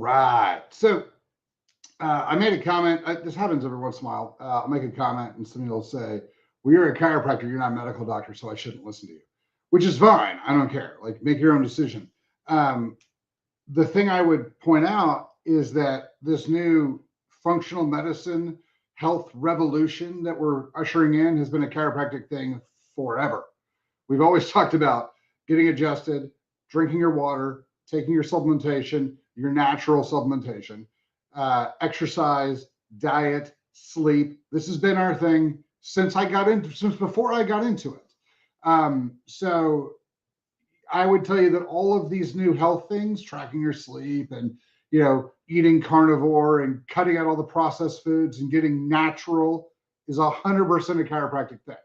right. So I made a comment. This happens every once in a while. I'll make a comment and somebody will say, well, you're a chiropractor. You're not a medical doctor, so I shouldn't listen to you, which is fine. I don't care. Like, make your own decision. The thing I would point out is that this new functional medicine health revolution that we're ushering in has been a chiropractic thing forever. We've always talked about getting adjusted, drinking your water, taking your supplementation, your natural supplementation, exercise, diet, sleep. This has been our thing since before I got into it. So I would tell you that all of these new health things, tracking your sleep and, eating carnivore and cutting out all the processed foods and getting natural is 100% a chiropractic thing.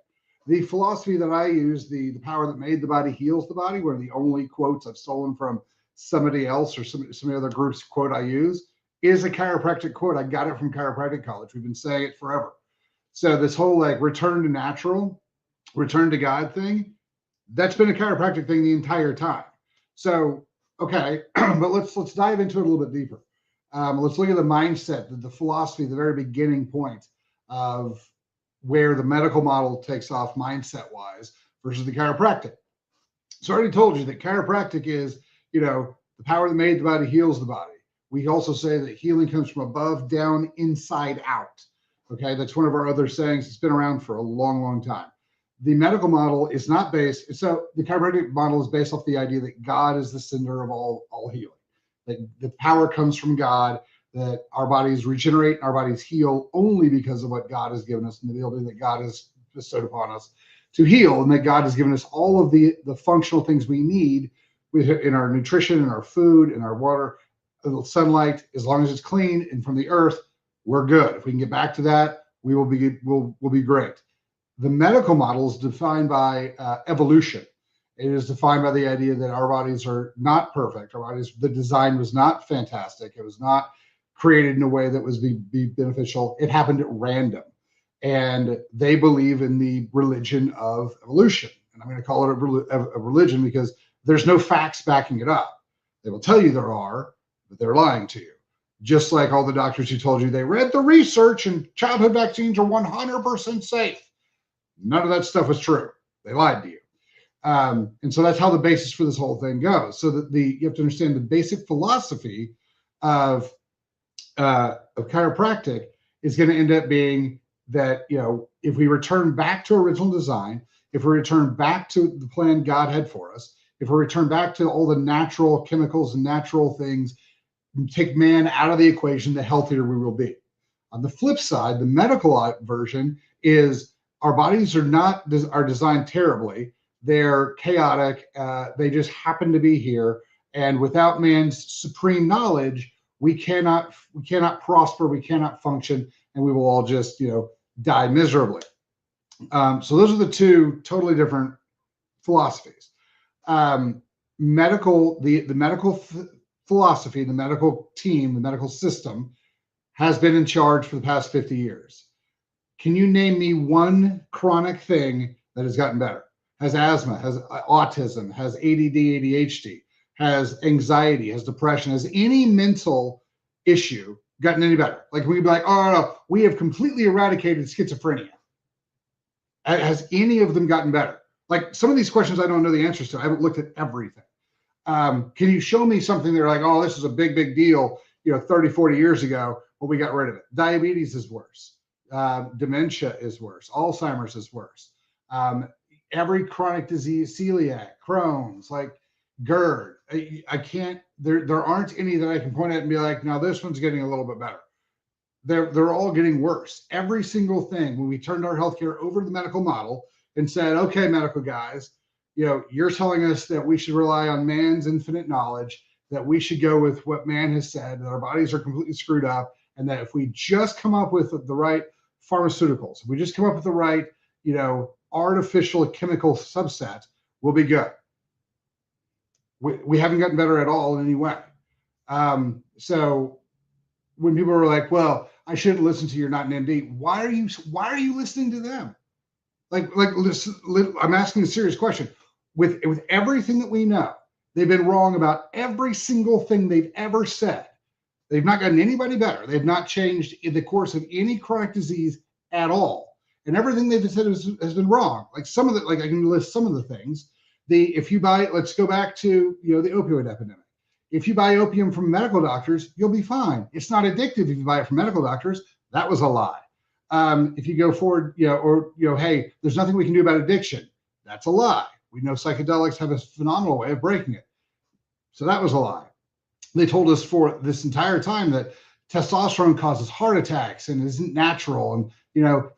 The philosophy that I use, the power that made the body heals the body, one of the only quotes I've stolen from somebody else or some other group's quote I use, is a chiropractic quote. I got it from chiropractic college. We've been saying it forever. So this whole like return to natural, return to God thing, that's been a chiropractic thing the entire time. So, okay, but let's dive into it a little bit deeper. Let's look at the mindset, the philosophy, the very beginning point of where the medical model takes off mindset-wise versus the chiropractic. So I already told you that chiropractic is, the power that made the body heals the body. We also say that healing comes from above, down, inside out. Okay, that's one of our other sayings. It's been around for a long, long time. The medical model is not based, so the chiropractic model is based off the idea that God is the center of all healing. That the power comes from God, that our bodies regenerate, our bodies heal only because of what God has given us and the ability that God has bestowed upon us to heal, and that God has given us all of the functional things we need in our nutrition, in our food, in our water, sunlight. As long as it's clean and from the earth, we're good. If we can get back to that, we'll be great. The medical model is defined by evolution. It is defined by the idea that our bodies are not perfect. Our bodies, the design was not fantastic. It was not created in a way that was be beneficial. It happened at random. And they believe in the religion of evolution. And I'm going to call it a religion because there's no facts backing it up. They will tell you there are, but they're lying to you. Just like all the doctors who told you they read the research and childhood vaccines are 100% safe. None of that stuff was true. They lied to you. And so that's how the basis for this whole thing goes. So that you have to understand the basic philosophy of chiropractic is going to end up being that, if we return back to original design, if we return back to the plan God had for us, if we return back to all the natural chemicals and natural things, and take man out of the equation, the healthier we will be. On the flip side, the medical version is our bodies are designed terribly. They're chaotic. They just happen to be here. And without man's supreme knowledge, we cannot prosper. We cannot function, and we will all just, die miserably. So those are the two totally different philosophies. The medical philosophy, the medical team, the medical system has been in charge for the past 50 years. Can you name me one chronic thing that has gotten better? Has asthma, has autism, has ADD, ADHD, has anxiety, has depression, has any mental issue gotten any better? Like, we'd be like, oh, no, we have completely eradicated schizophrenia. Has any of them gotten better? Like, some of these questions I don't know the answers to. I haven't looked at everything. Can you show me something they're like, oh, this is a big, big deal, 30, 40 years ago, but we got rid of it? Diabetes is worse. Dementia is worse. Alzheimer's is worse. Every chronic disease, celiac, Crohn's, like GERD. I can't, there aren't any that I can point at and be like, now this one's getting a little bit better. They're all getting worse. Every single thing, when we turned our healthcare over to the medical model and said, okay, medical guys, you're telling us that we should rely on man's infinite knowledge, that we should go with what man has said, that our bodies are completely screwed up, and that if we just come up with the right pharmaceuticals, if we just come up with the right, artificial chemical subset, we'll be good. We haven't gotten better at all in any way. So when people are like, well, I shouldn't listen to you, you're not an MD. Why are you listening to them? Listen, I'm asking a serious question. With everything that we know, they've been wrong about every single thing they've ever said. They've not gotten anybody better. They've not changed in the course of any chronic disease at all. And everything they've said has been wrong. Like some of the, like I can list some of the things. If you buy, let's go back to, the opioid epidemic. If you buy opium from medical doctors, you'll be fine. It's not addictive if you buy it from medical doctors. That was a lie. If you go forward, hey, there's nothing we can do about addiction. That's a lie. We know psychedelics have a phenomenal way of breaking it. So that was a lie. They told us for this entire time that testosterone causes heart attacks and isn't natural and,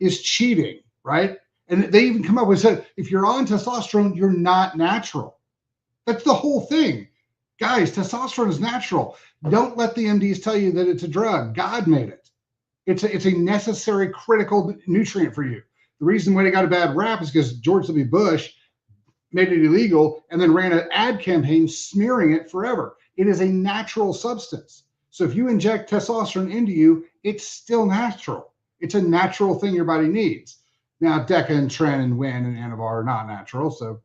is cheating, right? And they even come up with said, if you're on testosterone, you're not natural. That's the whole thing. Guys, testosterone is natural. Don't let the MDs tell you that it's a drug. God made it. It's a necessary, critical nutrient for you. The reason why it got a bad rap is because George W. Bush made it illegal and then ran an ad campaign smearing it forever. It is a natural substance. So if you inject testosterone into you, it's still natural. It's a natural thing your body needs. Now, Deca and Tren and Win and Anavar are not natural. So,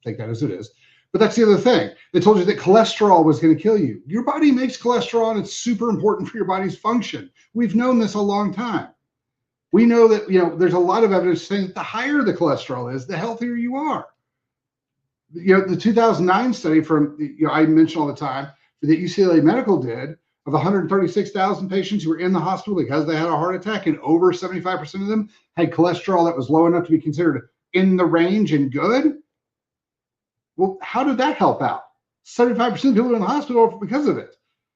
take that as it is. But that's the other thing. They told you that cholesterol was going to kill you. Your body makes cholesterol and it's super important for your body's function. We've known this a long time. We know that, there's a lot of evidence saying that the higher the cholesterol is, the healthier you are. The 2009 study from, I mention all the time, that UCLA Medical did of 136,000 patients who were in the hospital because they had a heart attack, and over 75% of them had cholesterol that was low enough to be considered in the range and good. Well, how did that help out? 75% of people in the hospital because of it.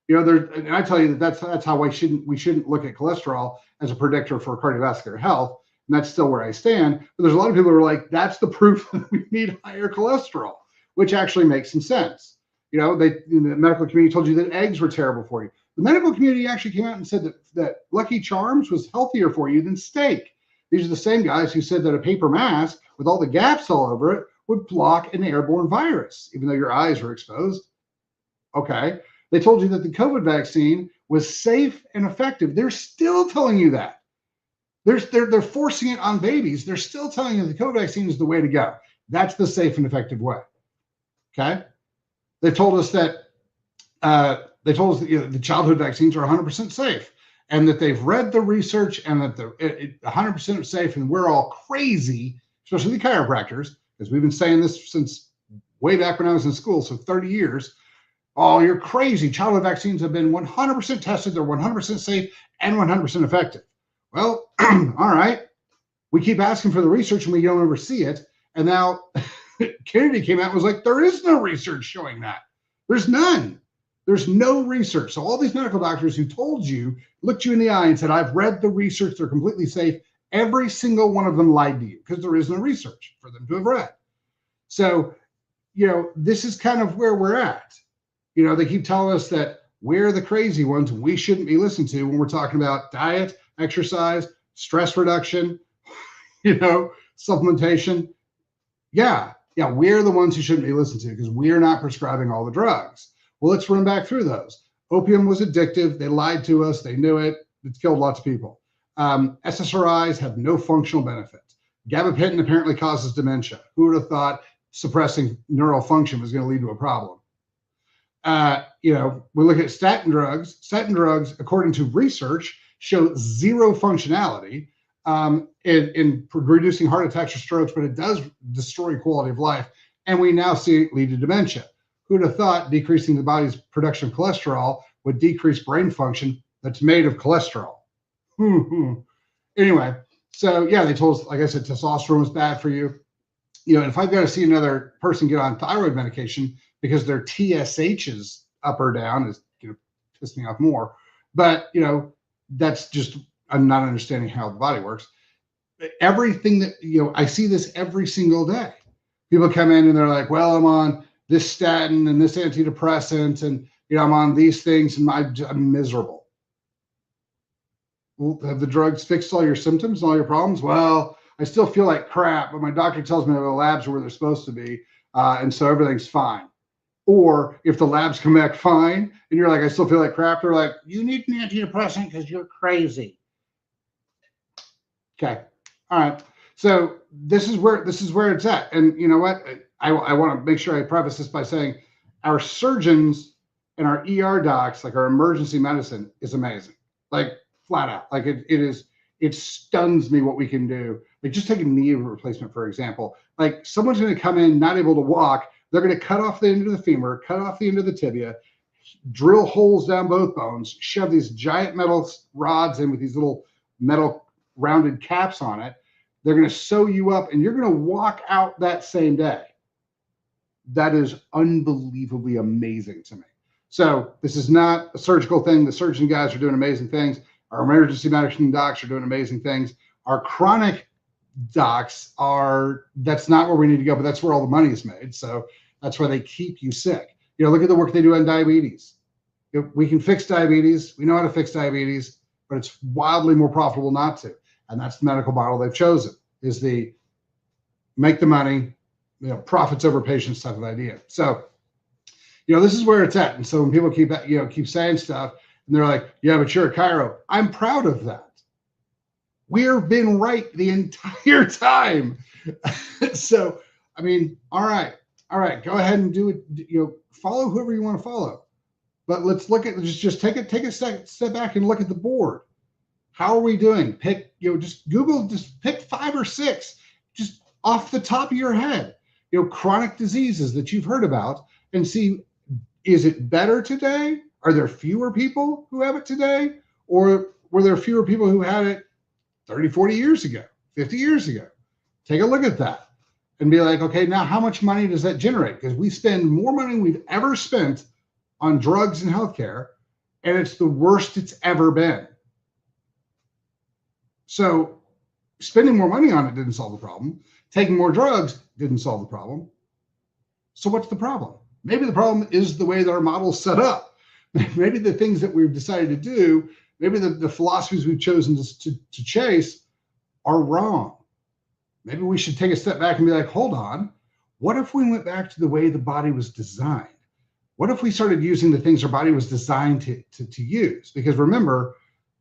And I tell you that's how we shouldn't look at cholesterol as a predictor for cardiovascular health. And that's still where I stand. But there's a lot of people who are like, that's the proof that we need higher cholesterol, which actually makes some sense. The medical community told you that eggs were terrible for you. The medical community actually came out and said that Lucky Charms was healthier for you than steak. These are the same guys who said that a paper mask with all the gaps all over it would block an airborne virus, even though your eyes were exposed. Okay. They told you that the COVID vaccine was safe and effective. They're still telling you that. They're forcing it on babies. They're still telling you the COVID vaccine is the way to go. That's the safe and effective way. Okay. They told us that the childhood vaccines are 100% safe, and that they've read the research and that they're 100% safe, and we're all crazy, especially the chiropractors, because we've been saying this since way back when I was in school, so 30 years. Oh, you're crazy. Childhood vaccines have been 100% tested. They're 100% safe and 100% effective. Well, all right. We keep asking for the research and we don't ever see it. And now Kennedy came out and was like, there is no research showing that. There's none. There's no research. So all these medical doctors who told you, looked you in the eye and said, I've read the research, they're completely safe. Every single one of them lied to you because there is no research for them to have read. So, this is kind of where we're at. They keep telling us that we're the crazy ones and we shouldn't be listened to when we're talking about diet, exercise, stress reduction, supplementation. Yeah, we're the ones who shouldn't be listened to because we're not prescribing all the drugs. Well, let's run back through those. Opium was addictive. They lied to us. They knew it. It's killed lots of people. SSRIs have no functional benefit. Gabapentin apparently causes dementia. Who would have thought suppressing neural function was going to lead to a problem? We look at statin drugs. Statin drugs, according to research, show zero functionality in reducing heart attacks or strokes, but it does destroy quality of life. And we now see it lead to dementia. Who'd have thought decreasing the body's production of cholesterol would decrease brain function that's made of cholesterol? Anyway, so yeah, they told us, like I said, testosterone was bad for you. And if I've got to see another person get on thyroid medication because their TSH is up or down, is piss me off more. But that's just, I'm not understanding how the body works. Everything that I see this every single day. People come in and they're like, well, I'm on this statin and this antidepressant, and I'm on these things, and I'm miserable. Well, have the drugs fixed all your symptoms and all your problems? Well, I still feel like crap, but my doctor tells me the labs are where they're supposed to be, and so everything's fine. Or if the labs come back fine and you're like, I still feel like crap, they're like, you need an antidepressant because you're crazy. Okay. All right. So this is where it's at. And you know what? I want to make sure I preface this by saying our surgeons And our ER docs, like our emergency medicine, is amazing. Like flat out. Like it stuns me what we can do. Like just take a knee replacement, for example. Like someone's going to come in not able to walk. They're going to cut off the end of the femur, cut off the end of the tibia, drill holes down both bones, shove these giant metal rods in with these little metal rounded caps on it. They're going to sew you up and you're going to walk out that same day. That is unbelievably amazing to me. So this is not a surgical thing. The surgeon guys are doing amazing things. Our emergency medicine docs are doing amazing things. Our chronic docs that's not where we need to go, but that's where all the money is made. So that's where they keep you sick. Look at the work they do on diabetes. We can fix diabetes. We know how to fix diabetes, but it's wildly more profitable not to. And that's the medical model they've chosen, is the make the money, profits over patients type of idea. So, this is where it's at. And so when people keep saying stuff and they're like, yeah, but you're a chiro, I'm proud of that. We've been right the entire time. So, I mean, all right, go ahead and do it. Follow whoever you want to follow. But let's look at just take a step back and look at the board. How are we doing? Pick, just Google, just pick 5 or 6, just off the top of your head, chronic diseases that you've heard about, and see, is it better today? Are there fewer people who have it today? Or were there fewer people who had it 30, 40 years ago, 50 years ago? Take a look at that and be like, okay, now how much money does that generate? Because we spend more money than we've ever spent on drugs and healthcare, and it's the worst it's ever been. So spending more money on it didn't solve the problem. Taking more drugs didn't solve the problem. So what's the problem? Maybe the problem is the way that our model's set up. Maybe the things that we've decided to do, maybe the philosophies we've chosen to chase are wrong. Maybe we should take a step back and be like, hold on, what if we went back to the way the body was designed? What if we started using the things our body was designed to use? Because remember,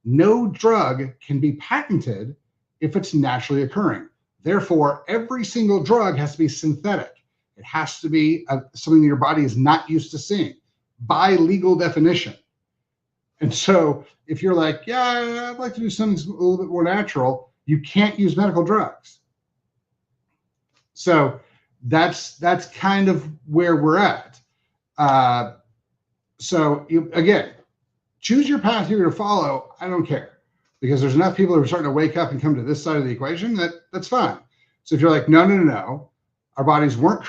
no drug can be patented if it's naturally occurring. Therefore, every single drug has to be synthetic. It has to be something that your body is not used to seeing by legal definition. And so if you're like, yeah, I'd like to do something a little bit more natural, you can't use medical drugs. So that's kind of where we're at. So again, choose your path you're going to follow. I don't care, because there's enough people who are starting to wake up and come to this side of the equation that's fine. So if you're like, no, our bodies weren't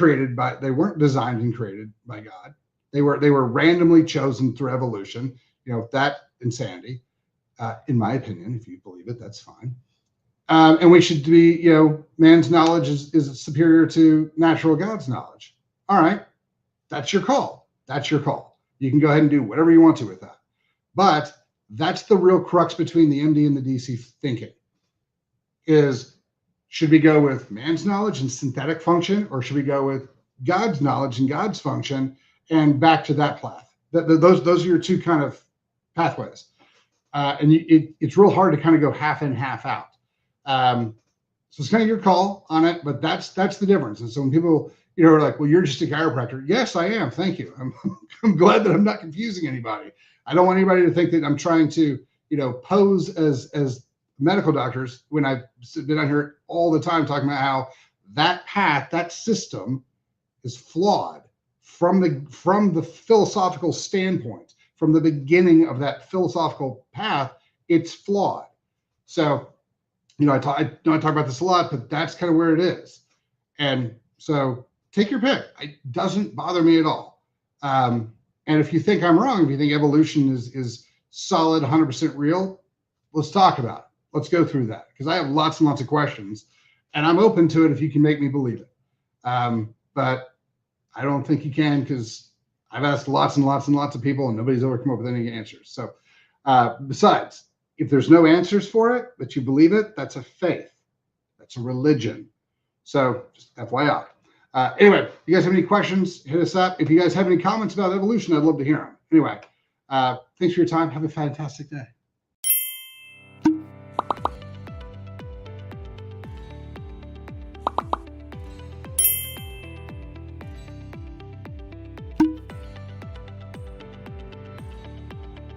they weren't designed and created by God. They were randomly chosen through evolution. That insanity, in my opinion. If you believe it, that's fine. And we should be, man's knowledge is superior to natural God's knowledge. All right, that's your call. That's your call. You can go ahead and do whatever you want to with that. But that's the real crux between the MD and the DC thinking is, should we go with man's knowledge and synthetic function, or should we go with God's knowledge and God's function and back to that path? Those are your two kind of pathways. And it's real hard to kind of go half in, half out. So it's kind of your call on it, but that's the difference. And so when people, are like, well, you're just a chiropractor. Yes, I am. Thank you. I'm glad that I'm not confusing anybody. I don't want anybody to think that I'm trying to, pose as medical doctors when I've been on here all the time talking about how that path, that system is flawed from the philosophical standpoint. From the beginning of that philosophical path, it's flawed. So, I talk about this a lot, but that's kind of where it is. And so take your pick. It doesn't bother me at all. And if you think I'm wrong, if you think evolution is solid, 100% real, let's talk about it. Let's go through that, because I have lots and lots of questions, and I'm open to it if you can make me believe it. But I don't think you can, because I've asked lots and lots and lots of people, and nobody's ever come up with any answers. So besides, if there's no answers for it, but you believe it, that's a faith. That's a religion. So just FYI. Anyway, if you guys have any questions, hit us up. If you guys have any comments about evolution, I'd love to hear them. Anyway, thanks for your time. Have a fantastic day.